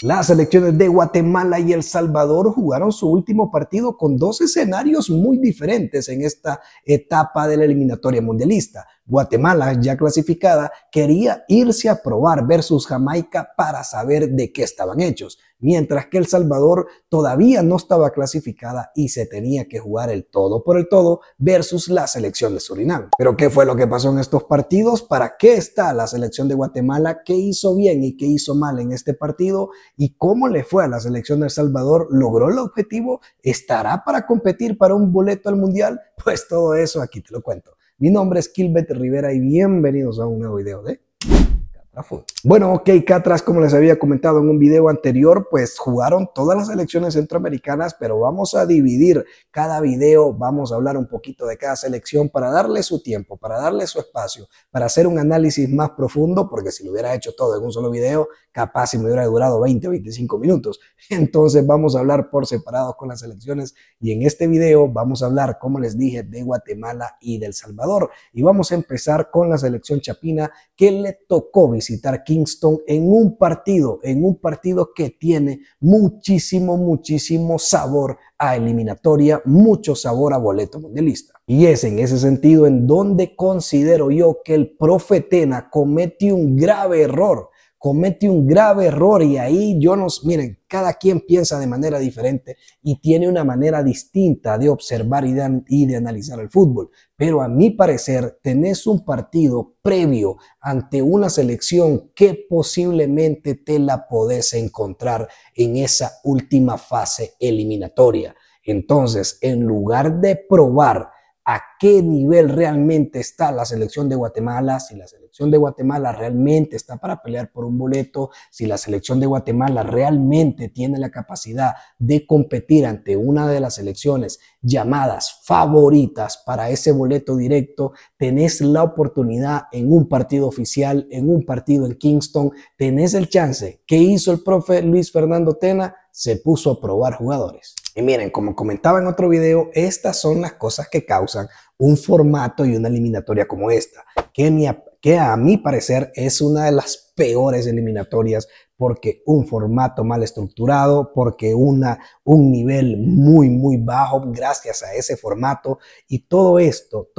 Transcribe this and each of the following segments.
Las selecciones de Guatemala y El Salvador jugaron su último partido con dos escenarios muy diferentes en esta etapa de la eliminatoria mundialista. Guatemala, ya clasificada, quería irse a probar versus Jamaica para saber de qué estaban hechos, mientras que El Salvador todavía no estaba clasificada y se tenía que jugar el todo por el todo versus la selección de Surinam. Pero ¿qué fue lo que pasó en estos partidos? ¿Para qué está la selección de Guatemala? ¿Qué hizo bien y qué hizo mal en este partido? ¿Y cómo le fue a la selección de El Salvador? ¿Logró el objetivo? ¿Estará para competir para un boleto al Mundial? Pues todo eso aquí te lo cuento. Mi nombre es Kilbert Rivera y bienvenidos a un nuevo video de Bueno, ok, Catras, como les había comentado en un video anterior, pues jugaron todas las selecciones centroamericanas, pero vamos a dividir cada video, vamos a hablar un poquito de cada selección para darle su tiempo, para darle su espacio, para hacer un análisis más profundo, porque si lo hubiera hecho todo en un solo video, capaz si me hubiera durado 20 o 25 minutos. Entonces vamos a hablar por separado con las selecciones y en este video vamos a hablar, como les dije, de Guatemala y de El Salvador. Y vamos a empezar con la selección chapina que le tocó visitar Kingston en un partido que tiene muchísimo sabor a eliminatoria, mucho sabor a boleto mundialista. Y es en ese sentido en donde considero yo que el profe Tena comete un grave error y ahí miren, cada quien piensa de manera diferente y tiene una manera distinta de observar y de analizar el fútbol. Pero a mi parecer, tenés un partido previo ante una selección que posiblemente te la podés encontrar en esa última fase eliminatoria. Entonces, en lugar de probar a qué nivel realmente está la selección de Guatemala, si la selección de Guatemala realmente está para pelear por un boleto, si la selección de Guatemala realmente tiene la capacidad de competir ante una de las selecciones llamadas favoritas para ese boleto directo, tenés la oportunidad en un partido oficial, en un partido en Kingston, tenés el chance. ¿Qué hizo el profe Luis Fernando Tena? Se puso a probar jugadores. Y miren, como comentaba en otro video, estas son las cosas que causan un formato y una eliminatoria como esta, que a mi parecer es una de las peores eliminatorias porque un formato mal estructurado, porque un nivel muy bajo gracias a ese formato, y todo esto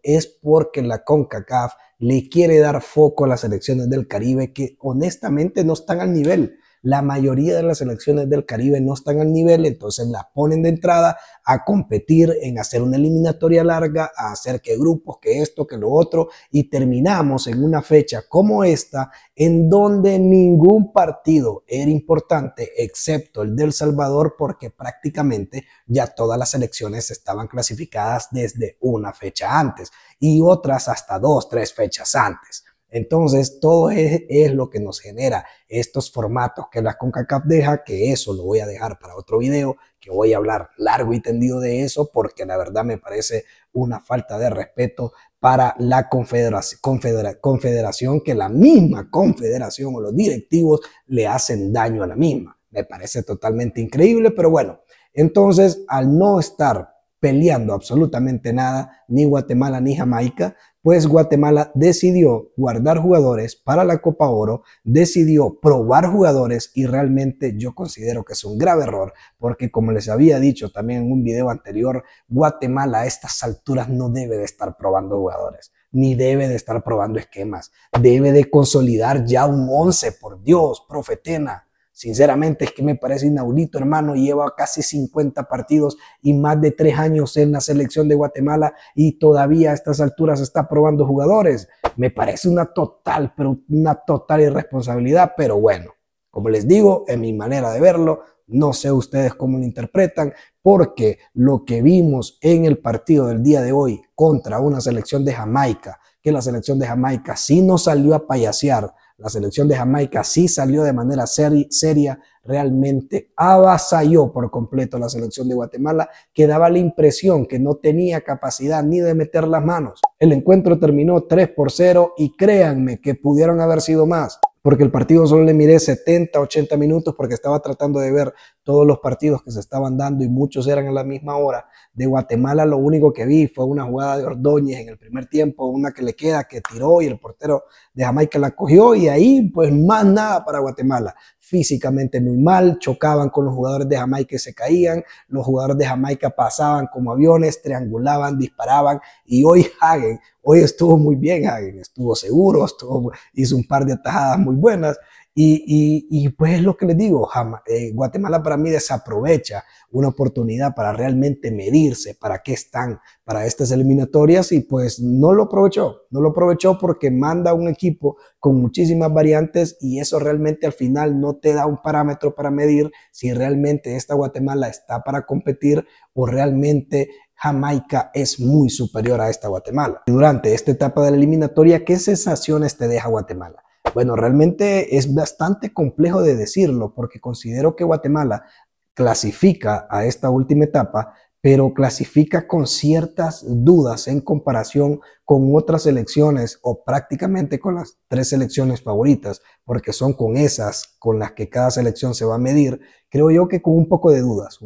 es porque la CONCACAF le quiere dar foco a las selecciones del Caribe que honestamente no están al nivel. La mayoría de las selecciones del Caribe no están al nivel, entonces la ponen de entrada a competir en hacer una eliminatoria larga, a hacer que grupos, que esto, que lo otro, y terminamos en una fecha como esta, en donde ningún partido era importante, excepto el de El Salvador, porque prácticamente ya todas las selecciones estaban clasificadas desde una fecha antes, y otras hasta 2, 3 fechas antes. Entonces, todo es lo que nos genera estos formatos que la CONCACAF deja, que eso lo voy a dejar para otro video, que voy a hablar largo y tendido de eso, porque la verdad me parece una falta de respeto para la confederación, que la misma confederación o los directivos le hacen daño a la misma. Me parece totalmente increíble, pero bueno, entonces al no estar peleando absolutamente nada, ni Guatemala ni Jamaica, pues Guatemala decidió guardar jugadores para la Copa Oro, decidió probar jugadores y realmente yo considero que es un grave error porque como les había dicho también en un video anterior, Guatemala a estas alturas no debe de estar probando jugadores, ni debe de estar probando esquemas, debe de consolidar ya un 11, por Dios, profe Tena. Sinceramente es que me parece inaudito, hermano, lleva casi 50 partidos y más de 3 años en la selección de Guatemala y todavía a estas alturas está probando jugadores. Me parece una total irresponsabilidad, pero bueno, como les digo, en mi manera de verlo, no sé ustedes cómo lo interpretan, porque lo que vimos en el partido del día de hoy contra una selección de Jamaica, que la selección de Jamaica sí no salió a payasear, la selección de Jamaica sí salió de manera seria, realmente avasalló por completo a la selección de Guatemala, que daba la impresión que no tenía capacidad ni de meter las manos. El encuentro terminó 3-0 y créanme que pudieron haber sido más, porque el partido solo le miré 70, 80 minutos porque estaba tratando de ver todos los partidos que se estaban dando y muchos eran a la misma hora. De Guatemala lo único que vi fue una jugada de Ordóñez en el primer tiempo, una que le queda, que tiró y el portero de Jamaica la cogió y ahí pues más nada para Guatemala. Físicamente muy mal, chocaban con los jugadores de Jamaica y se caían, los jugadores de Jamaica pasaban como aviones, triangulaban, disparaban y hoy hoy estuvo muy bien Hagen, estuvo seguro, hizo un par de atajadas muy buenas. Y pues es lo que les digo, Guatemala para mí desaprovecha una oportunidad para realmente medirse para qué están para estas eliminatorias y pues no lo aprovechó porque manda un equipo con muchísimas variantes y eso realmente al final no te da un parámetro para medir si realmente esta Guatemala está para competir o realmente Jamaica es muy superior a esta Guatemala. Durante esta etapa de la eliminatoria, ¿qué sensaciones te deja Guatemala? Bueno, realmente es bastante complejo de decirlo porque considero que Guatemala clasifica a esta última etapa, pero clasifica con ciertas dudas en comparación con otras selecciones o prácticamente con las 3 selecciones favoritas, porque son con esas con las que cada selección se va a medir. Creo yo que con un poco de dudas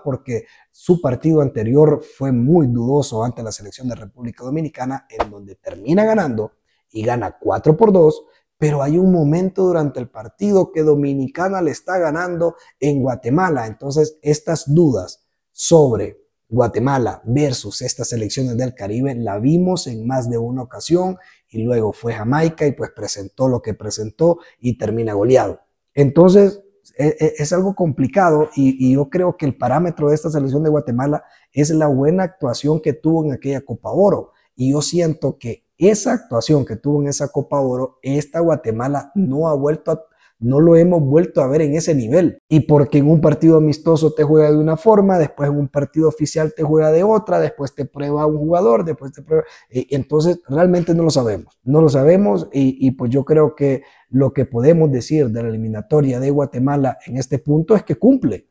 porque su partido anterior fue muy dudoso ante la selección de República Dominicana, en donde termina ganando y gana 4-2, pero hay un momento durante el partido que Dominicana le está ganando en Guatemala. Entonces, estas dudas sobre Guatemala versus estas selecciones del Caribe la vimos en más de una ocasión y luego fue Jamaica y pues presentó lo que presentó y termina goleado. Entonces, es algo complicado y yo creo que el parámetro de esta selección de Guatemala es la buena actuación que tuvo en aquella Copa Oro. Y yo siento que esa actuación que tuvo en esa Copa Oro, esta Guatemala no lo hemos vuelto a ver en ese nivel. Y porque en un partido amistoso te juega de una forma, después en un partido oficial te juega de otra, después te prueba un jugador, después te prueba... Entonces realmente no lo sabemos. No lo sabemos y pues yo creo que lo que podemos decir de la eliminatoria de Guatemala en este punto es que cumple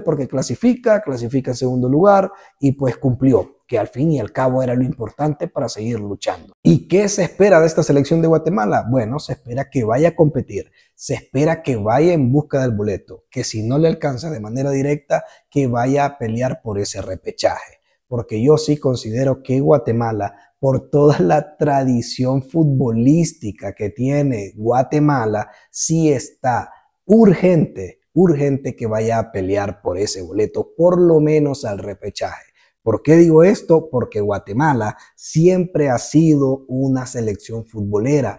porque clasifica en segundo lugar y pues cumplió, que al fin y al cabo era lo importante para seguir luchando. ¿Y qué se espera de esta selección de Guatemala? Bueno, se espera que vaya a competir, se espera que vaya en busca del boleto, que si no le alcanza de manera directa, que vaya a pelear por ese repechaje, porque yo sí considero que Guatemala, por toda la tradición futbolística que tiene Guatemala, sí está urgente que vaya a pelear por ese boleto, por lo menos al repechaje. ¿Por qué digo esto? Porque Guatemala siempre ha sido una selección futbolera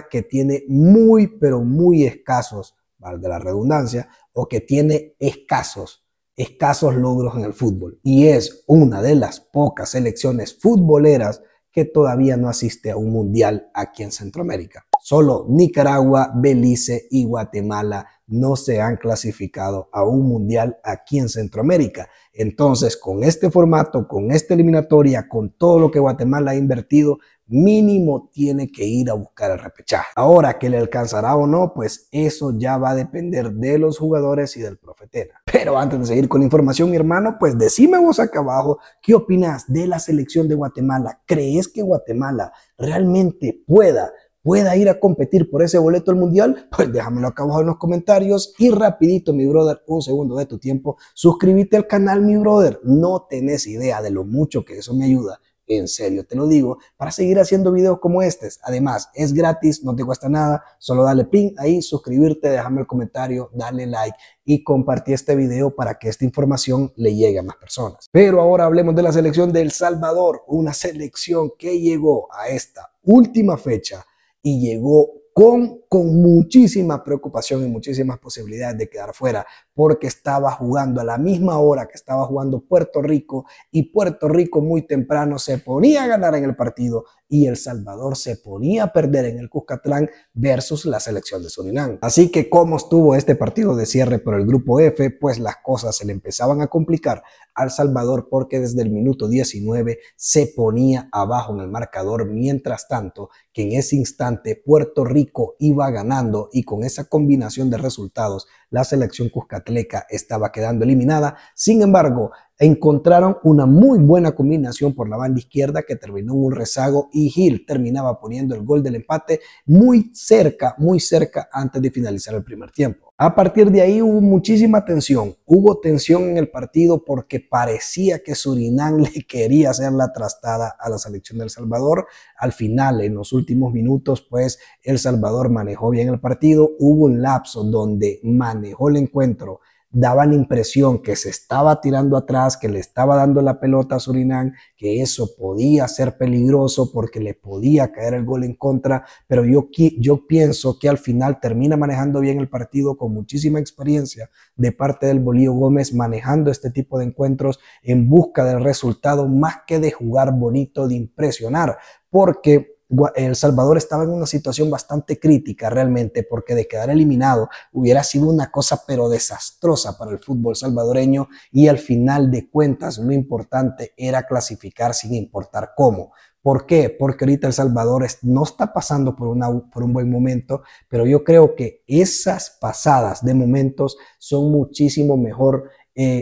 que tiene muy, pero muy escasos, valga la redundancia, o que tiene escasos logros en el fútbol. Y es una de las pocas selecciones futboleras que todavía no asiste a un mundial aquí en Centroamérica. Solo Nicaragua, Belice y Guatemala no se han clasificado a un mundial aquí en Centroamérica. Entonces, con este formato, con esta eliminatoria, con todo lo que Guatemala ha invertido, mínimo tiene que ir a buscar el repechaje. Ahora, que le alcanzará o no, pues eso ya va a depender de los jugadores y del profe Tena. Pero antes de seguir con la información, mi hermano, pues decime vos acá abajo, ¿qué opinas de la selección de Guatemala? ¿Crees que Guatemala realmente pueda ir a competir por ese boleto al mundial? Pues déjamelo acá abajo en los comentarios y rapidito, mi brother, un segundo de tu tiempo, suscríbete al canal, mi brother. No tenés idea de lo mucho que eso me ayuda. En serio, te lo digo, para seguir haciendo videos como estos. Además, es gratis, no te cuesta nada, solo dale pin ahí, suscribirte, déjame el comentario, dale like y compartí este video para que esta información le llegue a más personas. Pero ahora hablemos de la selección de El Salvador, una selección que llegó a esta última fecha y llegó con muchísima preocupación y muchísimas posibilidades de quedar fuera, porque estaba jugando a la misma hora que estaba jugando Puerto Rico y Puerto Rico muy temprano se ponía a ganar en el partido y El Salvador se ponía a perder en el Cuscatlán versus la selección de Surinam. Así que como estuvo este partido de cierre por el grupo F, pues las cosas se le empezaban a complicar a El Salvador porque desde el minuto 19 se ponía abajo en el marcador, mientras tanto que en ese instante Puerto Rico iba ganando y con esa combinación de resultados la selección cuscatleca estaba quedando eliminada. Sin embargo, encontraron una muy buena combinación por la banda izquierda que terminó en un rezago y Gil terminaba poniendo el gol del empate muy cerca antes de finalizar el primer tiempo. A partir de ahí hubo muchísima tensión, hubo tensión en el partido porque parecía que Surinam le quería hacer la trastada a la selección de El Salvador. Al final, en los últimos minutos, pues El Salvador manejó bien el partido, hubo un lapso donde manejó el encuentro, daba la impresión que se estaba tirando atrás, que le estaba dando la pelota a Surinam, que eso podía ser peligroso porque le podía caer el gol en contra, pero yo pienso que al final termina manejando bien el partido con muchísima experiencia de parte del Bolillo Gómez, manejando este tipo de encuentros en busca del resultado más que de jugar bonito, de impresionar, porque El Salvador estaba en una situación bastante crítica realmente, porque de quedar eliminado hubiera sido una cosa pero desastrosa para el fútbol salvadoreño y al final de cuentas lo importante era clasificar sin importar cómo. ¿Por qué? Porque ahorita El Salvador no está pasando por un buen momento, pero yo creo que esas pasadas de momentos son muchísimo mejor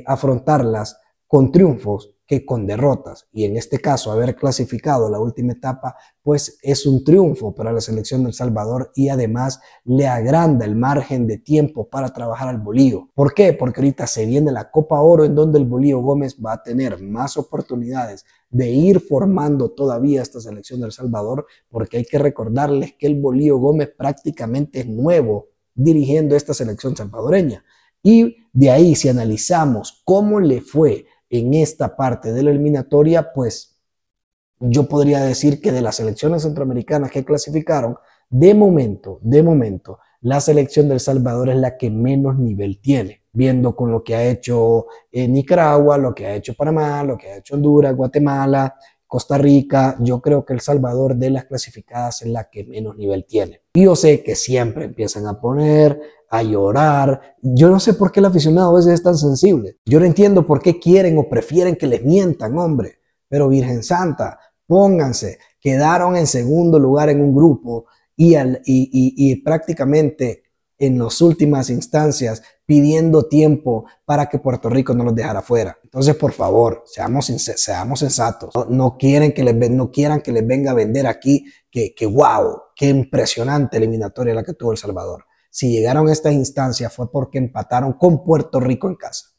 afrontarlas con triunfos que con derrotas. Y en este caso, haber clasificado la última etapa, pues es un triunfo para la selección de El Salvador y además le agranda el margen de tiempo para trabajar al Bolillo. ¿Por qué? Porque ahorita se viene la Copa Oro en donde el Bolillo Gómez va a tener más oportunidades de ir formando todavía esta selección de El Salvador, porque hay que recordarles que el Bolillo Gómez prácticamente es nuevo dirigiendo esta selección salvadoreña. Y de ahí, si analizamos cómo le fue en esta parte de la eliminatoria, pues yo podría decir que de las selecciones centroamericanas que clasificaron, de momento, la selección de El Salvador es la que menos nivel tiene, viendo con lo que ha hecho Nicaragua, lo que ha hecho Panamá, lo que ha hecho Honduras, Guatemala, Costa Rica. Yo creo que El Salvador de las clasificadas es la que menos nivel tiene. Y yo sé que siempre empiezan a poner, a llorar. Yo no sé por qué el aficionado a veces es tan sensible. Yo no entiendo por qué quieren o prefieren que les mientan, hombre. Pero Virgen Santa, pónganse. Quedaron en segundo lugar en un grupo y prácticamente en las últimas instancias pidiendo tiempo para que Puerto Rico no los dejara fuera. Entonces, por favor, seamos sensatos. No quieran que les venga a vender aquí que wow, qué impresionante eliminatoria la que tuvo El Salvador. Si llegaron a estas instancias fue porque empataron con Puerto Rico en casa.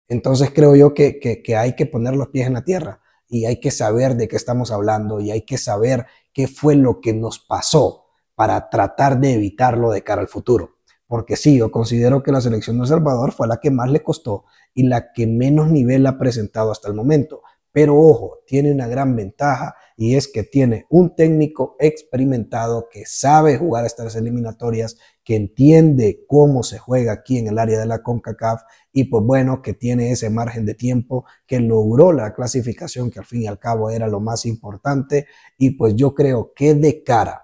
Entonces creo yo que hay que poner los pies en la tierra y hay que saber de qué estamos hablando y hay que saber qué fue lo que nos pasó para tratar de evitarlo de cara al futuro. Porque sí, yo considero que la selección de El Salvador fue la que más le costó y la que menos nivel ha presentado hasta el momento. Pero ojo, tiene una gran ventaja y es que tiene un técnico experimentado que sabe jugar estas eliminatorias, que entiende cómo se juega aquí en el área de la CONCACAF y pues bueno, que tiene ese margen de tiempo, que logró la clasificación, que al fin y al cabo era lo más importante. Y pues yo creo que de cara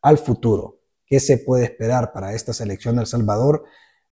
al futuro, ¿qué se puede esperar para esta selección de El Salvador?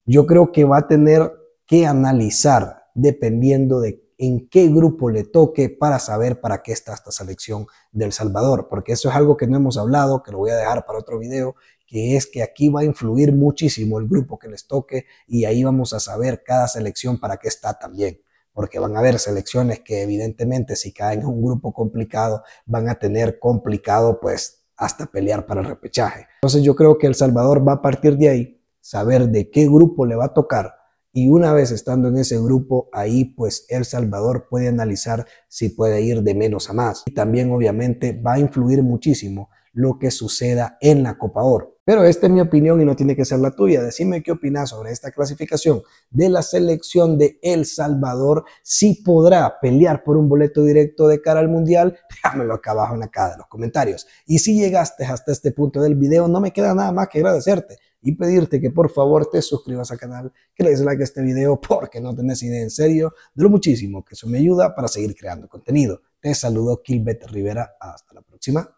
Yo creo que va a tener que analizar dependiendo de en qué grupo le toque para saber para qué está esta selección de El Salvador, porque eso es algo que no hemos hablado, que lo voy a dejar para otro video, que es que aquí va a influir muchísimo el grupo que les toque y ahí vamos a saber cada selección para qué está también, porque van a haber selecciones que evidentemente si caen en un grupo complicado van a tener complicado pues hasta pelear para el repechaje. Entonces yo creo que El Salvador va a partir de ahí, saber de qué grupo le va a tocar. Y una vez estando en ese grupo, ahí pues El Salvador puede analizar si puede ir de menos a más. Y también obviamente va a influir muchísimo lo que suceda en la Copa Oro. Pero esta es mi opinión y no tiene que ser la tuya. Decime qué opinas sobre esta clasificación de la selección de El Salvador. Si podrá pelear por un boleto directo de cara al Mundial, déjamelo acá abajo en la caja de los comentarios. Y si llegaste hasta este punto del video, no me queda nada más que agradecerte y pedirte que por favor te suscribas al canal, que le des like a este video porque no tenés idea en serio de lo muchísimo que eso me ayuda para seguir creando contenido. Te saludo, Kilbert Rivera. Hasta la próxima.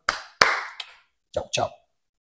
Chao, chao.